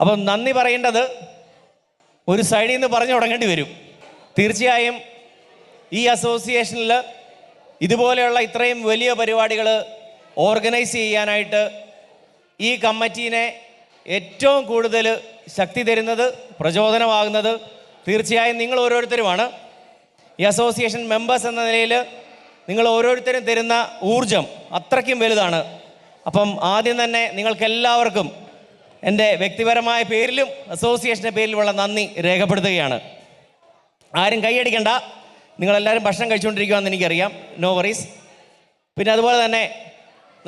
അപ്പം നന്ദി പറയേണ്ടത് ഒരു സൈഡിൽ നിന്ന് പറഞ്ഞു തുടങ്ങേണ്ടി വരും. തീർച്ചയായും ഈ അസോസിയേഷനിൽ ഇതുപോലെയുള്ള ഇത്രയും വലിയ പരിപാടികൾ ഓർഗനൈസ് ചെയ്യാനായിട്ട് ഈ കമ്മിറ്റീനെ ഏറ്റവും കൂടുതൽ ശക്തി തരുന്നത്, പ്രചോദനമാകുന്നത് തീർച്ചയായും നിങ്ങൾ ഓരോരുത്തരുമാണ്. ഈ അസോസിയേഷൻ മെമ്പേഴ്സ് എന്ന നിലയിൽ നിങ്ങൾ ഓരോരുത്തരും തരുന്ന ഊർജം അത്രയ്ക്കും വലുതാണ്. അപ്പം ആദ്യം തന്നെ നിങ്ങൾക്കെല്ലാവർക്കും എൻ്റെ വ്യക്തിപരമായ പേരിലും അസോസിയേഷൻ്റെ പേരിലുമുള്ള നന്ദി രേഖപ്പെടുത്തുകയാണ്. ആരും കൈയടിക്കണ്ട, നിങ്ങളെല്ലാവരും ഭക്ഷണം കഴിച്ചുകൊണ്ടിരിക്കുകയെന്ന് എനിക്കറിയാം, നോ വറീസ്. പിന്നെ അതുപോലെ തന്നെ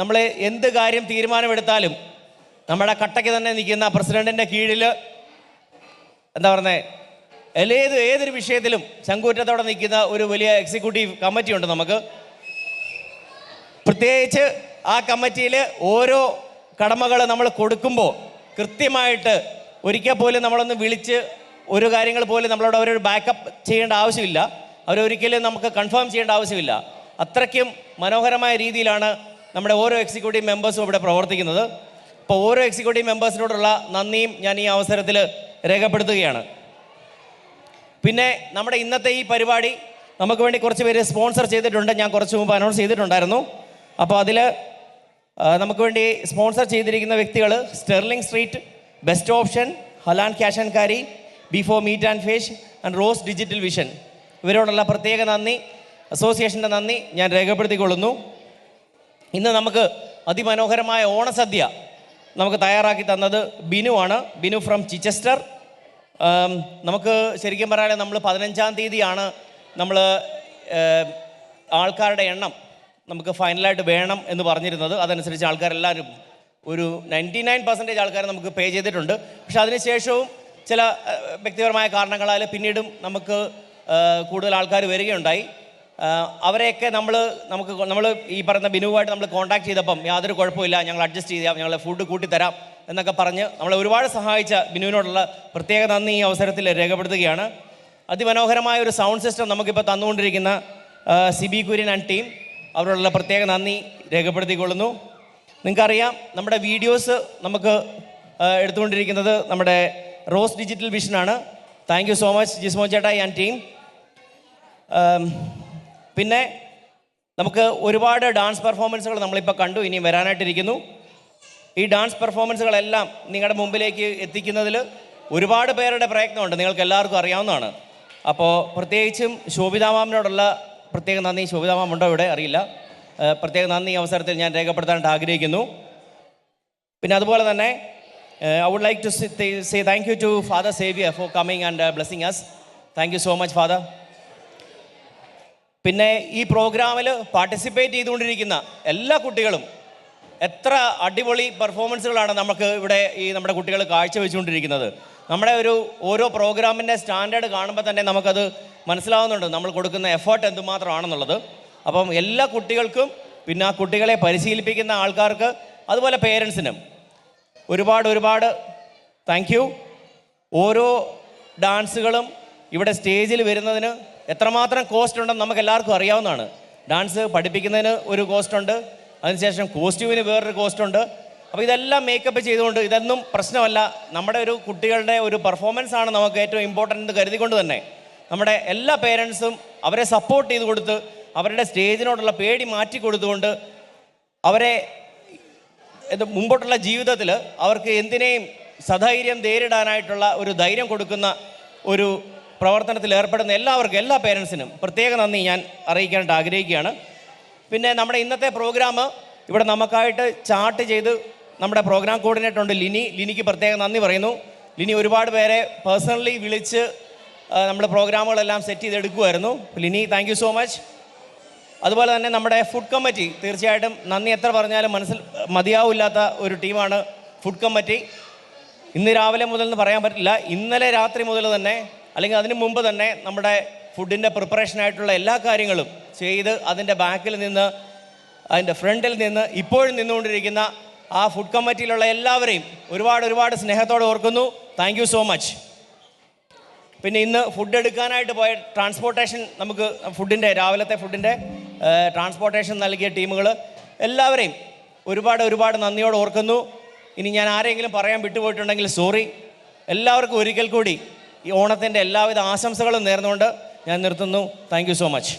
നമ്മൾ എന്ത് കാര്യം തീരുമാനമെടുത്താലും നമ്മുടെ കട്ടയ്ക്ക് തന്നെ നിൽക്കുന്ന പ്രസിഡൻറ്റിൻ്റെ കീഴിൽ എന്താ പറയുന്നത്, ഏതൊരു വിഷയത്തിലും ചങ്കൂറ്റത്തോടെ നിൽക്കുന്ന ഒരു വലിയ എക്സിക്യൂട്ടീവ് കമ്മിറ്റി ഉണ്ട് നമുക്ക്. പ്രത്യേകിച്ച് ആ കമ്മിറ്റിയിൽ ഓരോ കടമകൾ നമ്മൾ കൊടുക്കുമ്പോൾ കൃത്യമായിട്ട് ഒരിക്കൽ പോലും നമ്മളൊന്ന് വിളിച്ച് ഒരു കാര്യങ്ങൾ പോലും നമ്മളോട് അവരൊരു ബാക്കപ്പ് ചെയ്യേണ്ട ആവശ്യമില്ല, അവരൊരിക്കലും നമുക്ക് കൺഫേം ചെയ്യേണ്ട ആവശ്യമില്ല. അത്രയ്ക്കും മനോഹരമായ രീതിയിലാണ് നമ്മുടെ ഓരോ എക്സിക്യൂട്ടീവ് മെമ്പേഴ്സും ഇവിടെ പ്രവർത്തിക്കുന്നത്. അപ്പോൾ ഓരോ എക്സിക്യൂട്ടീവ് മെമ്പേഴ്സിനോടുള്ള നന്ദിയും ഞാൻ ഈ അവസരത്തിൽ രേഖപ്പെടുത്തുകയാണ്. പിന്നെ നമ്മുടെ ഇന്നത്തെ ഈ പരിപാടി നമുക്ക് വേണ്ടി കുറച്ച് പേര് സ്പോൺസർ ചെയ്തിട്ടുണ്ട്. ഞാൻ കുറച്ച് മുമ്പ് അനൗൺസ് ചെയ്തിട്ടുണ്ടായിരുന്നു. അപ്പോൾ അതിൽ നമുക്ക് വേണ്ടി സ്പോൺസർ ചെയ്തിരിക്കുന്ന വ്യക്തികൾ സ്റ്റെർലിംഗ് സ്ട്രീറ്റ്, ബെസ്റ്റ് ഓപ്ഷൻ, ഹലാൻ Cash and Carry, Before Meat and Fish and Rose Digital Vision. ഇവരോടുള്ള പ്രത്യേക നന്ദി, അസോസിയേഷൻ്റെ നന്ദി ഞാൻ രേഖപ്പെടുത്തിക്കൊള്ളുന്നു. ഇന്ന് നമുക്ക് അതിമനോഹരമായ ഓണസദ്യ നമുക്ക് തയ്യാറാക്കി തന്നത് ബിനുവാണ്. ബിനു ഫ്രം ചിച്ചസ്റ്റർ. നമുക്ക് ശരിക്കും പറയാതെ നമ്മൾ 15-ാം തീയതിയാണ് നമ്മൾ ആൾക്കാരുടെ എണ്ണം നമുക്ക് ഫൈനലായിട്ട് വേണം എന്ന് പറഞ്ഞിരുന്നത്. അതനുസരിച്ച് ആൾക്കാരെല്ലാവരും ഒരു 99% ആൾക്കാർ നമുക്ക് പേ ചെയ്തിട്ടുണ്ട്. പക്ഷെ അതിനുശേഷവും ചില വ്യക്തിപരമായ കാരണങ്ങളാൽ പിന്നീടും നമുക്ക് കൂടുതൽ ആൾക്കാർ വരികയുണ്ടായി. അവരെയൊക്കെ നമ്മൾ ഈ പറയുന്ന ബിനുവായിട്ട് നമ്മൾ കോൺടാക്ട് ചെയ്തപ്പം യാതൊരു കുഴപ്പമില്ല, ഞങ്ങൾ അഡ്ജസ്റ്റ് ചെയ്യാം, ഞങ്ങൾ ഫുഡ് കൂട്ടിത്തരാം എന്നൊക്കെ പറഞ്ഞ് നമ്മളെ ഒരുപാട് സഹായിച്ച ബിനുവിനോടുള്ള പ്രത്യേക നന്ദി ഈ അവസരത്തിൽ രേഖപ്പെടുത്തുകയാണ്. അതിമനോഹരമായ ഒരു സൗണ്ട് സിസ്റ്റം നമുക്കിപ്പോൾ തന്നുകൊണ്ടിരിക്കുന്ന സിബി കുര്യൻ ആൻഡ് ടീം, അവരോടുള്ള പ്രത്യേക നന്ദി രേഖപ്പെടുത്തിക്കൊള്ളുന്നു. നിങ്ങൾക്കറിയാം നമ്മുടെ വീഡിയോസ് നമുക്ക് എടുത്തുകൊണ്ടിരിക്കുന്നത് നമ്മുടെ റോസ് ഡിജിറ്റൽ വിഷനാണ്. Thank you so much Jismo ചേട്ടായി ആൻഡ് ടീം. പിന്നെ നമുക്ക് ഒരുപാട് ഡാൻസ് പെർഫോമൻസുകൾ നമ്മളിപ്പോൾ കണ്ടു, ഇനി വരാനായിട്ടിരിക്കുന്നു. ഈ ഡാൻസ് പെർഫോമൻസുകളെല്ലാം നിങ്ങളുടെ മുമ്പിലേക്ക് എത്തിക്കുന്നതിൽ ഒരുപാട് പേരുടെ പ്രയത്നമുണ്ട്, നിങ്ങൾക്ക് എല്ലാവർക്കും അറിയാവുന്നതാണ്. അപ്പോൾ പ്രത്യേകിച്ചും ശോഭിതാ മാമിനോടുള്ള പ്രത്യേക നന്ദി. ശോഭിതാ മാം ഉണ്ടോ ഇവിടെ അറിയില്ല. പ്രത്യേക നന്ദി ഈ അവസരത്തിൽ ഞാൻ രേഖപ്പെടുത്താനായിട്ട് ആഗ്രഹിക്കുന്നു. പിന്നെ അതുപോലെ തന്നെ I would like to say thank you to Father Xavier for coming and blessing us. Thank you so much, Father. പിന്നെ ഈ പ്രോഗ്രാമിൽ പാർട്ടിസിപ്പേറ്റ് ചെയ്തുകൊണ്ടിരിക്കുന്ന എല്ലാ കുട്ടികളും എത്ര അടിപൊളി പെർഫോമൻസുകളാണ് നമുക്ക് ഇവിടെ ഈ നമ്മുടെ കുട്ടികൾ കാഴ്ചവെച്ചുകൊണ്ടിരിക്കുന്നത്. നമ്മുടെ ഓരോ പ്രോഗ്രാമിൻ്റെ സ്റ്റാൻഡേർഡ് കാണുമ്പോൾ തന്നെ നമുക്കത് മനസ്സിലാവുന്നുണ്ട് നമ്മൾ കൊടുക്കുന്ന എഫേർട്ട് എന്തുമാത്രമാണെന്നുള്ളത്. അപ്പം എല്ലാ കുട്ടികൾക്കും പിന്നെ ആ കുട്ടികളെ പരിശീലിപ്പിക്കുന്ന ആൾക്കാർക്ക് അതുപോലെ പേരൻസിനും ഒരുപാട് താങ്ക് യു. ഓരോ ഡാൻസുകളും ഇവിടെ സ്റ്റേജിൽ വരുന്നതിന് എത്രമാത്രം കോസ്റ്റ് ഉണ്ടെന്ന് നമുക്ക് എല്ലാവർക്കും അറിയാവുന്നതാണ്. ഡാൻസ് പഠിപ്പിക്കുന്നതിന് ഒരു കോസ്റ്റ് ഉണ്ട്, അതിനുശേഷം കോസ്റ്റ്യൂമിന് വേറൊരു കോസ്റ്റ് ഉണ്ട്. അപ്പോൾ ഇതെല്ലാം മേക്കപ്പ് ചെയ്തുകൊണ്ട് ഇതൊന്നും പ്രശ്നമല്ല. നമ്മുടെ കുട്ടികളുടെ ഒരു പെർഫോമൻസ് ആണ് നമുക്ക് ഏറ്റവും ഇമ്പോർട്ടൻ്റ് എന്ന് കരുതിക്കൊണ്ട് തന്നെ നമ്മുടെ എല്ലാ പേരൻസും അവരെ സപ്പോർട്ട് ചെയ്ത് കൊടുത്ത് അവരുടെ സ്റ്റേജിനോടുള്ള പേടി മാറ്റി കൊടുത്തുകൊണ്ട് അവരെ മുമ്പോട്ടുള്ള ജീവിതത്തിൽ അവർക്ക് എന്തിനേയും സധൈര്യം നേരിടാനായിട്ടുള്ള ഒരു ധൈര്യം കൊടുക്കുന്ന ഒരു പ്രവർത്തനത്തിൽ ഏർപ്പെടുന്ന എല്ലാവർക്കും, എല്ലാ പേരൻസിനും പ്രത്യേക നന്ദി ഞാൻ അറിയിക്കാനായിട്ട് ആഗ്രഹിക്കുകയാണ്. പിന്നെ നമ്മുടെ ഇന്നത്തെ പ്രോഗ്രാം ഇവിടെ നമുക്കായിട്ട് ചാർട്ട് ചെയ്ത് നമ്മുടെ പ്രോഗ്രാം കോർഡിനേറ്റർ ഉണ്ട് ലിനിക്ക് പ്രത്യേക നന്ദി പറയുന്നു. ലിനി ഒരുപാട് പേരെ പേഴ്സണലി വിളിച്ച് നമ്മുടെ പ്രോഗ്രാമുകളെല്ലാം സെറ്റ് ചെയ്തെടുക്കുമായിരുന്നു. Lini thank you so much. അതുപോലെ തന്നെ നമ്മുടെ ഫുഡ് കമ്മിറ്റി, തീർച്ചയായിട്ടും നന്ദി എത്ര പറഞ്ഞാലും മതിയാവില്ലാത്ത ഒരു ടീമാണ് ഫുഡ് കമ്മിറ്റി. ഇന്ന് രാവിലെ മുതൽ എന്ന് പറയാൻ പറ്റില്ല, ഇന്നലെ രാത്രി മുതൽ തന്നെ അല്ലെങ്കിൽ അതിന് മുമ്പ് തന്നെ നമ്മുടെ ഫുഡിൻ്റെ പ്രിപ്പറേഷനായിട്ടുള്ള എല്ലാ കാര്യങ്ങളും ചെയ്ത് അതിൻ്റെ ബാക്കിൽ നിന്ന് അതിൻ്റെ ഫ്രണ്ടിൽ നിന്ന് ഇപ്പോഴും നിന്നുകൊണ്ടിരിക്കുന്ന ആ ഫുഡ് കമ്മിറ്റിയിലുള്ള എല്ലാവരെയും ഒരുപാട് സ്നേഹത്തോടെ ഓർക്കുന്നു. Thank you so much. പിന്നെ ഇന്ന് ഫുഡ് എടുക്കാനായിട്ട് പോയ ട്രാൻസ്പോർട്ടേഷൻ, നമുക്ക് രാവിലത്തെ ഫുഡിൻ്റെ ട്രാൻസ്പോർട്ടേഷൻ നൽകിയ ടീമുകൾ എല്ലാവരെയും ഒരുപാട് നന്ദിയോടെ ഓർക്കുന്നു. ഇനി ഞാൻ ആരെങ്കിലും പറയാൻ വിട്ടുപോയിട്ടുണ്ടെങ്കിൽ സോറി. എല്ലാവർക്കും ഒരിക്കൽ കൂടി ഈ ഓണത്തിൻ്റെ എല്ലാവിധ ആശംസകളും നേർന്നുകൊണ്ട് ഞാൻ നിർത്തുന്നു. Thank you so much.